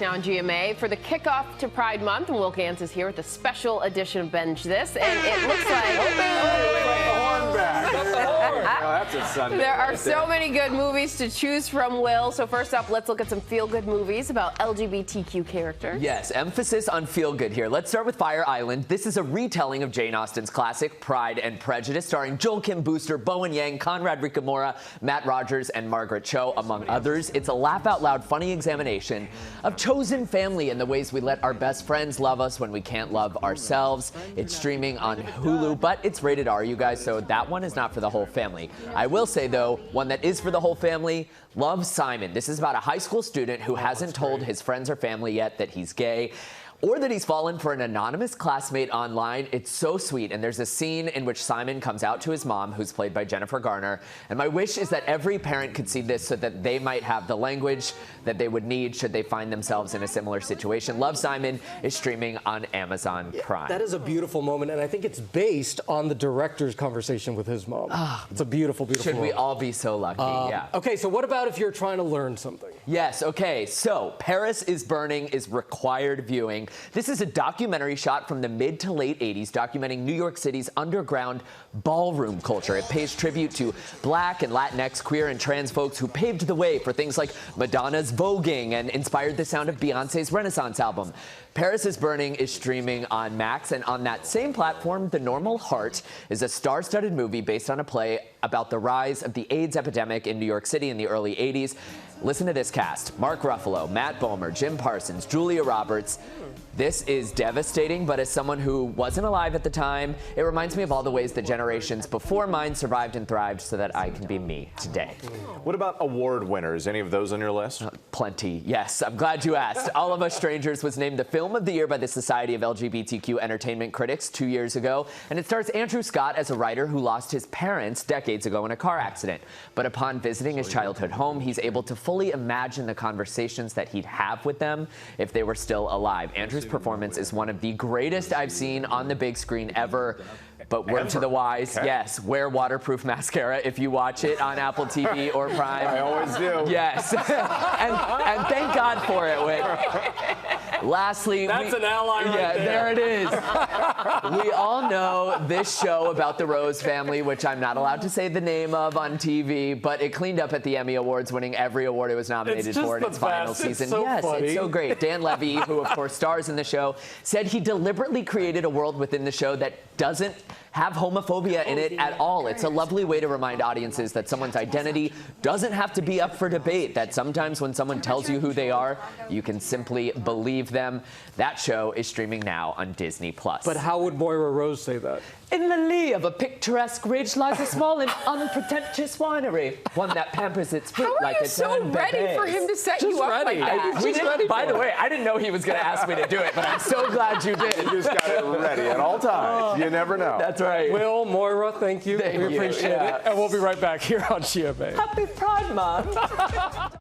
Now on GMA for the kickoff to Pride Month, and Will Gans is here with a special edition of Binge This, and it looks That's a Sunday. there are so many good movies to choose from, Will. So first up, let's look at some feel-good movies about LGBTQ characters. Yes, emphasis on feel-good here. Let's start with Fire Island. This is a retelling of Jane Austen's classic Pride and Prejudice, starring Joel Kim Booster, Bowen Yang, Conrad Ricamora, Matt Rogers, and Margaret Cho, among others. It's a laugh-out-loud, funny examination of chosen family and the ways we let our best friends love us when we can't love ourselves. It's streaming on Hulu, but it's rated R, you guys, so that one is not for the whole family. I will say, though, one that is for the whole family, Love, Simon. This is about a high school student who hasn't told his friends or family yet that he's gay, or that he's fallen for an anonymous classmate online. It's so sweet, and there's a scene in which Simon comes out to his mom, who's played by Jennifer Garner, and my wish is that every parent could see this so that they might have the language that they would need should they find themselves in a similar situation. Love, Simon is streaming on Amazon Prime. That is a beautiful moment, and I think it's based on the director's conversation with his mom. It's a beautiful, beautiful Should we moment. all be so lucky? Yeah. Okay, so what about if you're trying to learn something? Yes, okay, so Paris is Burning is required viewing. This is a documentary shot from the mid to late 80s documenting New York City's underground ballroom culture. It pays tribute to Black and Latinx, queer and trans folks who paved the way for things like Madonna's voguing and inspired the sound of Beyonce's Renaissance album. Paris is Burning is streaming on Max, and on that same platform, The Normal Heart is a star-studded movie based on a play about the rise of the AIDS epidemic in New York City in the early 80s. Listen to this cast: Mark Ruffalo, Matt Bomer, Jim Parsons, Julia Roberts. This is devastating, but as someone who wasn't alive at the time, it reminds me of all the ways that generations before mine survived and thrived so that I can be me today. What about award winners? Any of those on your list? Plenty, yes. I'm glad you asked. All of Us Strangers was named the Film of the Year by the Society of LGBTQ Entertainment Critics 2 years ago, and it stars Andrew Scott as a writer who lost his parents decades ago in a car accident. But upon visiting his childhood home, he's able to fully imagine the conversations that he'd have with them if they were still alive. Andrew's performance is one of the greatest I've seen on the big screen ever. But word to the wise, yes, wear waterproof mascara if you watch it on Apple TV or Prime. I always do. Yes. and thank God for it, Wick. Lastly, That's an ally right there it is. We all know this show about the Rose family, which I'm not allowed to say the name of on TV, but it cleaned up at the Emmy Awards, winning every award it was nominated for in its final season. It's so funny. It's so great. Dan Levy, who of course stars in the show, said he deliberately created a world within the show that doesn't have homophobia in it at all. It's a lovely way to remind audiences that someone's identity doesn't have to be up for debate, that sometimes when someone tells you who they are, you can simply believe them. That show is streaming now on Disney+. But how would Moira Rose say that? In the lee of a picturesque ridge lies a small and unpretentious winery, one that pampers its fruit How like are you a so ready for him to set you up like that? By the way, I didn't know he was going to ask me to do it, but I'm so glad you did. You just got it ready at all times. You never know. That's right. Will, Moira, thank you. Thank we you. appreciate it. And we'll be right back here on GMA. Happy Pride Month.